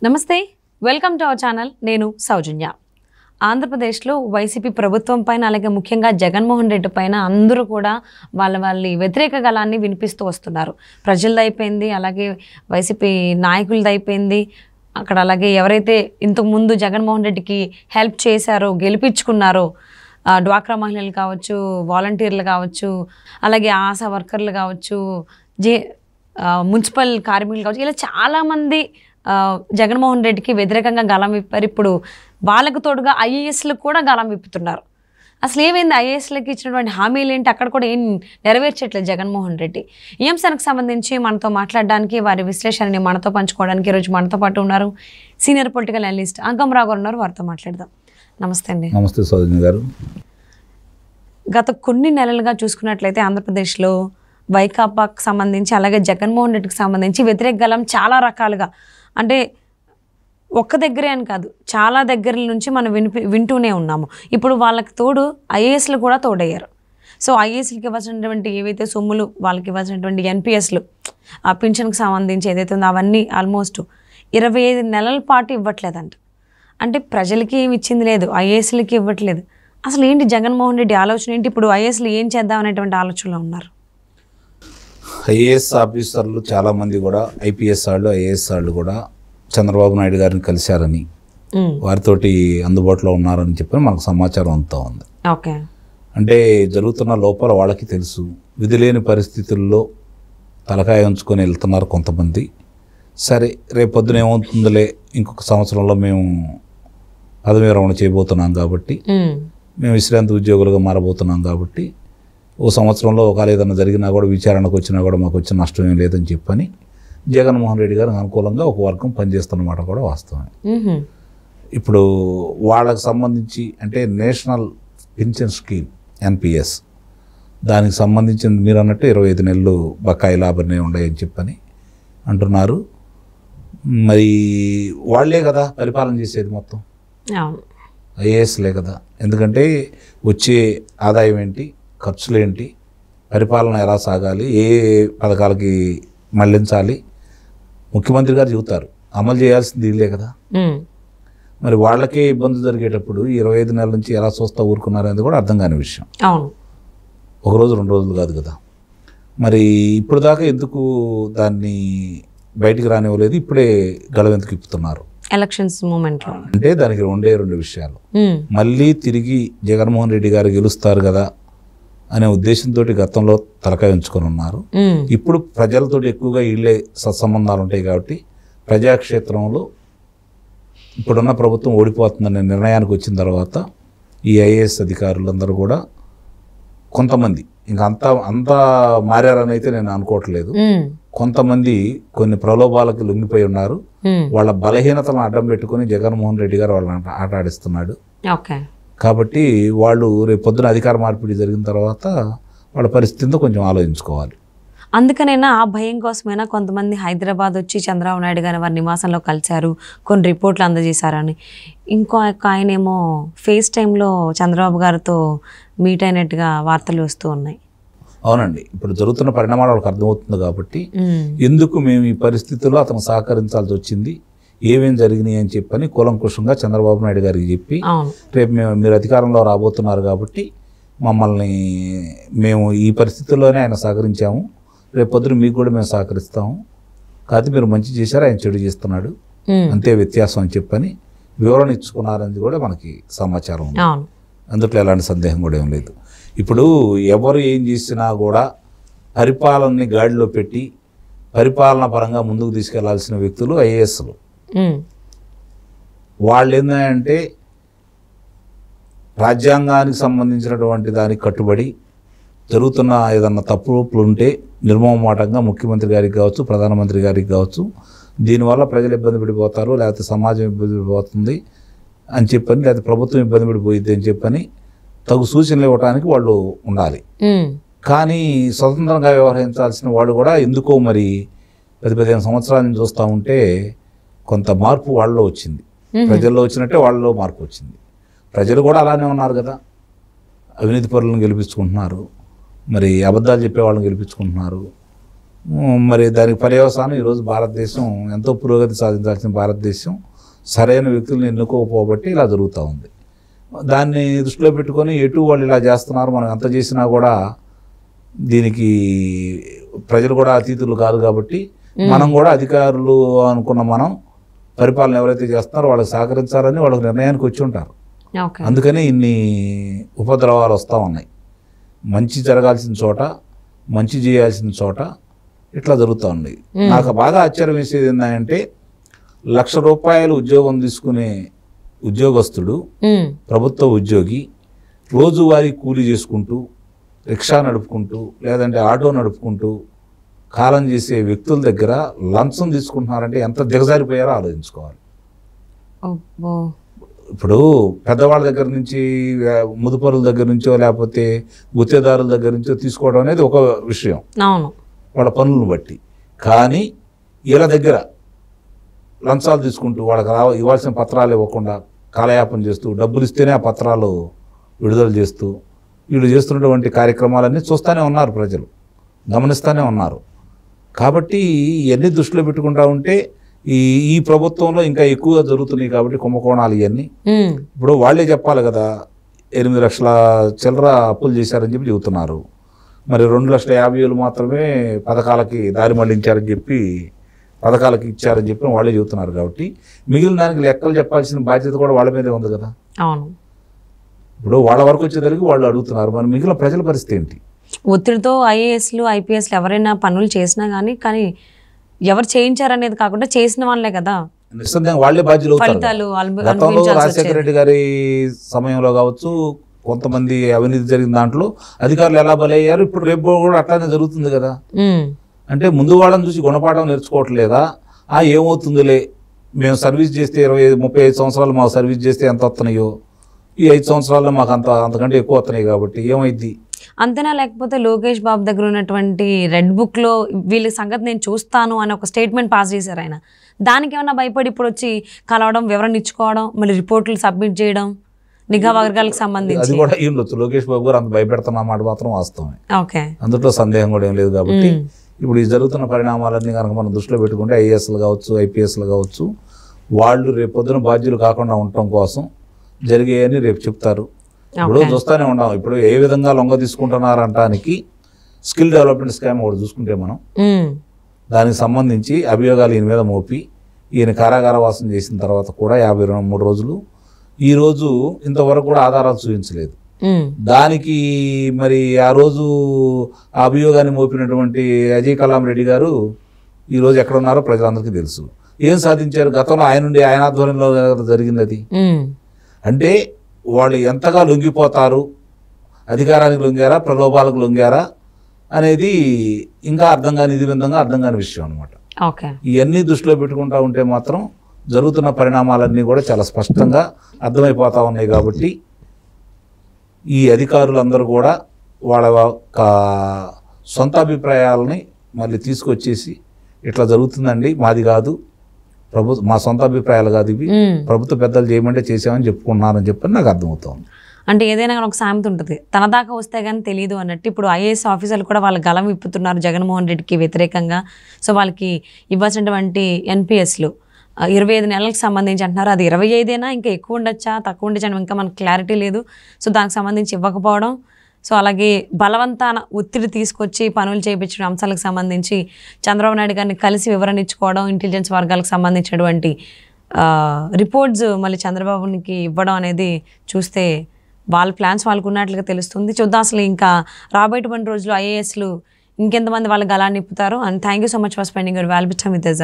నమస్తే, welcome to our channel. నేను సౌజన్య. ఆంధ్రప్రదేశ్లో వైసీపీ ప్రభుత్వం పైన, అలాగే ముఖ్యంగా జగన్మోహన్ రెడ్డి పైన అందరూ కూడా వాళ్ళ వ్యతిరేక గళాన్ని వినిపిస్తూ వస్తున్నారు. ప్రజలది అయిపోయింది, అలాగే వైసీపీ నాయకులది అయిపోయింది. అక్కడ అలాగే ఎవరైతే ఇంతకుముందు జగన్మోహన్ రెడ్డికి హెల్ప్ చేశారో, గెలిపించుకున్నారో, డ్వాక్రా మహిళలు కావచ్చు, వాలంటీర్లు కావచ్చు, అలాగే ఆశా వర్కర్లు కావచ్చు, మున్సిపల్ కార్మికులు కావచ్చు, ఇలా చాలామంది జగన్మోహన్ రెడ్డికి వ్యతిరేకంగా గళం విప్పారు. ఇప్పుడు వాళ్ళకు తోడుగా ఐఏఎస్లకు కూడా గళం విప్పుతున్నారు. అసలు ఏమైంది? ఐఏఎస్లకి ఇచ్చినటువంటి హామీలు ఏంటి? అక్కడ కూడా ఏం నెరవేర్చట్లేదు జగన్మోహన్ రెడ్డి. ఈ అంశానికి సంబంధించి మనతో మాట్లాడడానికి, వారి విశ్లేషణని మనతో పంచుకోవడానికి ఈరోజు మనతో పాటు ఉన్నారు సీనియర్ పొలిటికల్ అనలిస్ట్ అంకమరావు గారు ఉన్నారు. వారితో మాట్లాడదాం. నమస్తే అండి. నమస్తే సౌజన్య గారు. గత కొన్ని నెలలుగా చూసుకున్నట్లయితే ఆంధ్రప్రదేశ్లో వైకాపాకు సంబంధించి, అలాగే జగన్మోహన్ రెడ్డికి సంబంధించి వ్యతిరేక గళం చాలా రకాలుగా, అంటే ఒక్క దగ్గరే అని కాదు, చాలా దగ్గర నుంచి మనం వింటూనే ఉన్నాము. ఇప్పుడు వాళ్ళకి తోడు ఐఏఎస్లు కూడా తోడయ్యారు. సో ఐఏఎస్లకి ఇవ్వాల్సినటువంటి ఏవైతే సొమ్ములు, వాళ్ళకి ఇవ్వాల్సినటువంటి ఎన్పిఎస్లు, ఆ పింఛన్కి సంబంధించి ఏదైతే ఉందో అవన్నీ ఆల్మోస్ట్ 25 నెలల పాటు ఇవ్వట్లేదంట. అంటే ప్రజలకి ఏమి ఇచ్చింది లేదు, ఐఏఎస్లకి ఇవ్వట్లేదు. అసలు ఏంటి జగన్మోహన్ రెడ్డి ఆలోచన ఏంటి? ఇప్పుడు ఐఏఎస్లు ఏం చేద్దాం అనేటువంటి ఆలోచనలో ఉన్నారు. ఐఏఎస్ ఆఫీసర్లు చాలామంది కూడా, ఐపీఎస్ వాళ్ళు, ఐఏఎస్ వాళ్ళు కూడా చంద్రబాబు నాయుడు గారిని కలిశారని, వారితోటి అందుబాటులో ఉన్నారని చెప్పి మనకు సమాచారం అంతా ఉంది. ఓకే, అంటే జరుగుతున్న లోపల వాళ్ళకి తెలుసు. విధి లేని పరిస్థితుల్లో తలకాయ ఉంచుకొని వెళ్తున్నారు కొంతమంది. సరే, రేపు పొద్దున ఏమవుతుందిలే, ఇంకొక సంవత్సరంలో మేము పదవి విరమణ చేయబోతున్నాం కాబట్టి, మేము విశ్రాంతి ఉద్యోగులుగా మారబోతున్నాం కాబట్టి, ఓ సంవత్సరంలో ఒకవేళ ఏదైనా జరిగినా కూడా, విచారణకు వచ్చినా కూడా మాకు వచ్చిన నష్టం ఏం లేదని చెప్పని జగన్మోహన్ రెడ్డి గారికి అనుకూలంగా ఒక వర్గం పనిచేస్తున్నమాట కూడా వాస్తవమే. ఇప్పుడు వాళ్ళకు సంబంధించి అంటే నేషనల్ పెన్షన్ స్కీమ్ ఎన్పిఎస్, దానికి సంబంధించిన మీరు అన్నట్టు 25 నెలలు బకాయి లాభాలనే ఉన్నాయని చెప్పని అంటున్నారు. మరి వాళ్లే కదా పరిపాలన చేసేది మొత్తం, ఐఏఎస్లే కదా. ఎందుకంటే వచ్చే ఆదాయం ఏంటి, ఖర్చులు ఏంటి, పరిపాలన ఎలా సాగాలి, ఏ పథకాలకి మళ్లించాలి, ముఖ్యమంత్రి గారు చెబుతారు. అమలు చేయాల్సింది వీళ్ళే కదా. మరి వాళ్ళకే ఇబ్బంది జరిగేటప్పుడు 25 నెలల నుంచి ఎలా చూస్తా ఊరుకున్నారనేది కూడా అర్థం కాని విషయం. ఒకరోజు 2 రోజులు కాదు కదా. మరి ఇప్పుడు దాకా ఎందుకు దాన్ని బయటికి రానివ్వలేదు? ఇప్పుడే గళం ఎందుకు ఇప్పుతున్నారు? ఎలక్షన్స్ మూమెంట్లో అంటే దానికి 2 విషయాలు. మళ్ళీ తిరిగి జగన్మోహన్ రెడ్డి గారు గెలుస్తారు కదా అనే ఉద్దేశంతో గతంలో తలకాయ ఉంచుకొని ఉన్నారు. ఇప్పుడు ప్రజలతో ఎక్కువగా వీళ్ళే సత్సంబంధాలు ఉంటాయి కాబట్టి ప్రజాక్షేత్రంలో ఇప్పుడున్న ప్రభుత్వం ఓడిపోతుందనే నిర్ణయానికి వచ్చిన తర్వాత ఈ ఐఏఎస్ అధికారులందరూ కూడా కొంతమంది, ఇంకా అంతా మారారని అయితే నేను అనుకోవట్లేదు, కొంతమంది కొన్ని ప్రలోభాలకు లొంగిపోయి ఉన్నారు. వాళ్ళ బలహీనతలను అడ్డం పెట్టుకుని జగన్మోహన్ రెడ్డి గారు వాళ్ళని ఆట ఆడిస్తున్నాడు. కాబట్టి వాళ్ళు రేపు పొద్దున అధికార మార్పిడి జరిగిన తర్వాత వాళ్ళ పరిస్థితితో కొంచెం ఆలోచించుకోవాలి. అందుకనైనా ఆ భయం కోసమైనా కొంతమంది హైదరాబాద్ వచ్చి చంద్రబాబు నాయుడు గారి వారి నివాసంలో కలిశారు, కొన్ని రిపోర్ట్లు అందజేశారని. ఇంకో ఆయనేమో ఫేస్ టైంలో చంద్రబాబు గారితో మీట్ అయినట్టుగా వార్తలు వస్తూ ఉన్నాయి. అవునండి, ఇప్పుడు జరుగుతున్న పరిణామాలు వాళ్ళకి అర్థమవుతుంది కాబట్టి ఎందుకు మేము ఈ పరిస్థితుల్లో అతను సహకరించాల్సి వచ్చింది, ఏమేం జరిగినాయి అని చెప్పని కూలంకుషంగా చంద్రబాబు నాయుడు గారికి చెప్పి, రేపు మీరు అధికారంలో రాబోతున్నారు కాబట్టి మమ్మల్ని మేము ఈ పరిస్థితుల్లోనే ఆయన సహకరించాము, రేపు పొద్దున మీకు కూడా మేము సహకరిస్తాము, కాకపోతే మీరు మంచి చేశారు, ఆయన చెడు చేస్తున్నాడు, అంతే వ్యత్యాసం అని చెప్పని వివరణ ఇచ్చుకున్నారని కూడా మనకి సమాచారం ఉంది. అందుట్లో ఎలాంటి సందేహం కూడా ఏం లేదు. ఇప్పుడు ఎవరు ఏం చేసినా కూడా పరిపాలనని గాడిలో పెట్టి పరిపాలన పరంగా ముందుకు తీసుకెళ్లాల్సిన వ్యక్తులు ఐఏఎస్లు. వాళ్ళు ఏంటంటే రాజ్యాంగానికి సంబంధించినటువంటి దానికి కట్టుబడి జరుగుతున్న ఏదన్నా తప్పులు ఉంటే నిర్మమాటంగా ముఖ్యమంత్రి గారికి కావచ్చు, ప్రధానమంత్రి గారికి కావచ్చు, దీనివల్ల ప్రజలు ఇబ్బంది పడిపోతారు, లేకపోతే సమాజం ఇబ్బంది పడిపోతుంది అని చెప్పని, లేకపోతే ప్రభుత్వం ఇబ్బంది పడిపోయింది అని చెప్పని తగు సూచనలు ఇవ్వడానికి వాళ్ళు ఉండాలి. కానీ స్వతంత్రంగా వ్యవహరించాల్సిన వాళ్ళు కూడా ఎందుకో మరి 10-15 సంవత్సరాల నుంచి చూస్తూ ఉంటే కొంత మార్పు వాళ్ళలో వచ్చింది. ప్రజల్లో వచ్చినట్టే వాళ్ళలో మార్పు వచ్చింది. ప్రజలు కూడా అలానే ఉన్నారు కదా, అవినీతి పరులను గెలిపించుకుంటున్నారు, మరి అబద్ధాలు చెప్పే వాళ్ళని గెలిపించుకుంటున్నారు, మరి దానికి పర్యవసానం ఈరోజు భారతదేశం ఎంతో పురోగతి సాధించాల్సిన భారతదేశం సరైన వ్యక్తులను ఎన్నుకోకపోబట్టి ఇలా జరుగుతూ ఉంది. దాన్ని దృష్టిలో పెట్టుకొని ఎటు వాళ్ళు ఇలా చేస్తున్నారు, మనం ఎంత చేసినా కూడా దీనికి ప్రజలు కూడా అతీతులు కాదు కాబట్టి మనం కూడా అధికారులు అనుకున్న మనం పరిపాలన ఎవరైతే చేస్తున్నారో వాళ్ళకి సహకరించాలని వాళ్ళకి నిర్ణయానికి వచ్చి ఉంటారు. అందుకని ఇన్ని ఉపద్రవాలు వస్తూ ఉన్నాయి. మంచి జరగాల్సిన చోట, మంచి చేయాల్సిన చోట ఇట్లా జరుగుతూ ఉన్నాయి. నాకు బాగా ఆశ్చర్యం వేసేది ఏంటంటే, ₹1,00,000 ఉద్యోగం తీసుకునే ఉద్యోగస్తుడు, ప్రభుత్వ ఉద్యోగి, రోజువారీ కూలీ చేసుకుంటూ, రిక్షా నడుపుకుంటూ, లేదంటే ఆటో నడుపుకుంటూ కాలం చేసే వ్యక్తుల దగ్గర లంచం తీసుకుంటున్నారంటే ఎంత దిగజారిపోయారో ఆలోచించుకోవాలి. ఇప్పుడు పెద్దవాళ్ళ దగ్గర నుంచి, ముదుపరుల దగ్గర నుంచో లేకపోతే గుత్తేదారుల దగ్గర నుంచో తీసుకోవడం అనేది ఒక విషయం, వాళ్ళ పనులను బట్టి. కానీ వీళ్ళ దగ్గర లంచాలు తీసుకుంటూ వాళ్ళకి ఇవ్వాల్సిన పత్రాలు ఇవ్వకుండా కాలయాపన చేస్తూ, డబ్బులు ఇస్తేనే ఆ పత్రాలు విడుదల చేస్తూ వీళ్ళు చేస్తున్నటువంటి కార్యక్రమాలన్నీ చూస్తూనే ఉన్నారు, ప్రజలు గమనిస్తూనే ఉన్నారు. కాబట్టి ఇవన్నీ దృష్టిలో పెట్టుకుంటా ఉంటే ఈ ప్రభుత్వంలో ఇంకా ఎక్కువగా జరుగుతున్నాయి కాబట్టి కుంభకోణాలు ఇవన్నీ. ఇప్పుడు వాళ్ళే చెప్పాలి కదా, 8 లక్షల చిల్లర అప్పులు చేశారని చెప్పి చెబుతున్నారు. మరి 2,50,000 మాత్రమే పథకాలకి దారి మళ్లించారని చెప్పి, పథకాలకి ఇచ్చారని చెప్పి వాళ్ళే చెబుతున్నారు. కాబట్టి మిగిలిన దానికి లెక్కలు చెప్పాల్సిన బాధ్యత కూడా వాళ్ళ మీదే ఉంది కదా. ఇప్పుడు వాళ్ళ వరకు వచ్చేసరికి వాళ్ళు అడుగుతున్నారు, మరి మిగిలిన ప్రజల పరిస్థితి ఏంటి? ఒత్తిడితో ఐఏఎస్లు, ఐపీఎస్లు ఎవరైనా పనులు చేసినా కానీ ఎవరు చేయించారనేది కాకుండా చేసిన వాళ్ళే కదా నిస్సందేహంగా వాళ్ళే బాధ్యులు అవుతారు. గతంలో రాజశేఖర రెడ్డి గారి సమయంలో కావచ్చు, కొంతమంది అవినీతి జరిగిన దాంట్లో అధికారులు ఎలా బలయ్యారు, ఇప్పుడు రేపు కూడా అట్లానే జరుగుతుంది కదా. అంటే ముందు వాళ్ళని చూసి గుణపాఠం నేర్చుకోవట్లేదా? ఏమవుతుందిలే, మేము సర్వీస్ చేస్తే 25-35 సంవత్సరాలు మాకు సర్వీస్ చేస్తే ఎంత వస్తున్నాయో, ఈ 5 సంవత్సరాల్లో మాకు అంతకంటే ఎక్కువ వస్తున్నాయి కాబట్టి ఏమైంది అంతేనా? లేకపోతే లోకేష్ బాబు దగ్గర ఉన్నటువంటి రెడ్ బుక్లో వీళ్ళ సంగతి నేను చూస్తాను అని ఒక స్టేట్మెంట్ పాస్ చేశారు ఆయన. దానికి ఏమన్నా భయపడి ఇప్పుడు వచ్చి కలవడం, వివరణ ఇచ్చుకోవడం, మళ్ళీ రిపోర్టులు సబ్మిట్ చేయడం నిఘా వర్గాలకు సంబంధించి? అది కూడా ఉండొచ్చు. లోకేష్ బాబు గారు అంత భయపెడుతున్నమాట మాత్రం వాస్తవమే, అందులో సందేహం కూడా ఏం లేదు. కాబట్టి ఇప్పుడు ఈ జరుగుతున్న పరిణామాలన్నీ కనుక మనం దృష్టిలో పెట్టుకుంటే ఐఏఎస్లు కావచ్చు, ఐపీఎస్లు కావచ్చు, వాళ్ళు రేపు పొద్దున బాధ్యులు కాకుండా ఉండటం కోసం జరిగేయని రేపు చెప్తారు. ఇప్పుడు చూస్తూనే ఉన్నాం. ఇప్పుడు ఏ విధంగా లొంగ తీసుకుంటున్నారు అంటానికి స్కిల్ డెవలప్మెంట్ స్కామ్ ఒకటి చూసుకుంటే మనం, దానికి సంబంధించి అభియోగాలు ఈయన మీద మోపి ఈయన కారాగారవాసం చేసిన తర్వాత కూడా 53 రోజులు, ఈరోజు ఇంతవరకు కూడా ఆధారాలు చూపించలేదు. దానికి మరి ఆ రోజు ఆ అభియోగాన్ని మోపినటువంటి అజయ్ కలాం రెడ్డి గారు ఈరోజు ఎక్కడ ఉన్నారో ప్రజలందరికీ తెలుసు. ఏం సాధించారు? గతంలో ఆయన ఆధ్వర్యంలో జరిగింది అది. అంటే వాళ్ళు ఎంతగా లొంగిపోతారు, అధికారానికి లొంగారా, ప్రలోభాలకు లొంగారా అనేది ఇంకా అర్థం కాని విషయం అనమాట. ఇవన్నీ దృష్టిలో పెట్టుకుంటా ఉంటే మాత్రం జరుగుతున్న పరిణామాలన్నీ కూడా చాలా స్పష్టంగా అర్థమైపోతా ఉన్నాయి. కాబట్టి ఈ అధికారులందరూ కూడా వాళ్ళ సొంత అభిప్రాయాలని మళ్ళీ తీసుకొచ్చేసి ఇట్లా జరుగుతుందండి, మాది కాదు, మా సొంత అభిప్రాయాలు కాదు ఇవి, ప్రభుత్వ పెద్దలు చేయమంటే చేసామని చెప్పుకున్నారని చెప్పని నాకు అర్థమవుతుంది. అంటే ఏదైనా ఒక సామెత ఉంటుంది, తన దాకా వస్తే కానీ తెలియదు అన్నట్టు. ఇప్పుడు ఐఏఎస్ ఆఫీసర్లు కూడా వాళ్ళ గలం విప్పుతున్నారు జగన్మోహన్ రెడ్డికి వ్యతిరేకంగా. సో వాళ్ళకి ఇవ్వాల్సినటువంటి ఎన్పిఎస్లు 25 నెలలకు సంబంధించి అంటున్నారు. అది 25 ఇంకా ఎక్కువ ఉండొచ్చా, తక్కువ ఉండొచ్చా అని ఇంకా మనకు క్లారిటీ లేదు. సో దానికి సంబంధించి ఇవ్వకపోవడం, సో అలాగే బలవంతాన ఒత్తిడి తీసుకొచ్చి పనులు చేయించిన అంశాలకు సంబంధించి చంద్రబాబు నాయుడు గారిని కలిసి వివరణ ఇచ్చుకోవడం, ఇంటెలిజెన్స్ వర్గాలకు సంబంధించినటువంటి రిపోర్ట్స్ మళ్ళీ చంద్రబాబునికి ఇవ్వడం అనేది చూస్తే వాళ్ళ ప్లాన్స్ వాళ్ళకు ఉన్నట్లుగా తెలుస్తుంది. చూద్దాం అసలు ఇంకా రాబోయేటువంటి రోజులు ఐఏఎస్లు ఇంకెంతమంది వాళ్ళ గలాన్ని నిప్పుతారు. And thank you so much for spending your valuable time with us.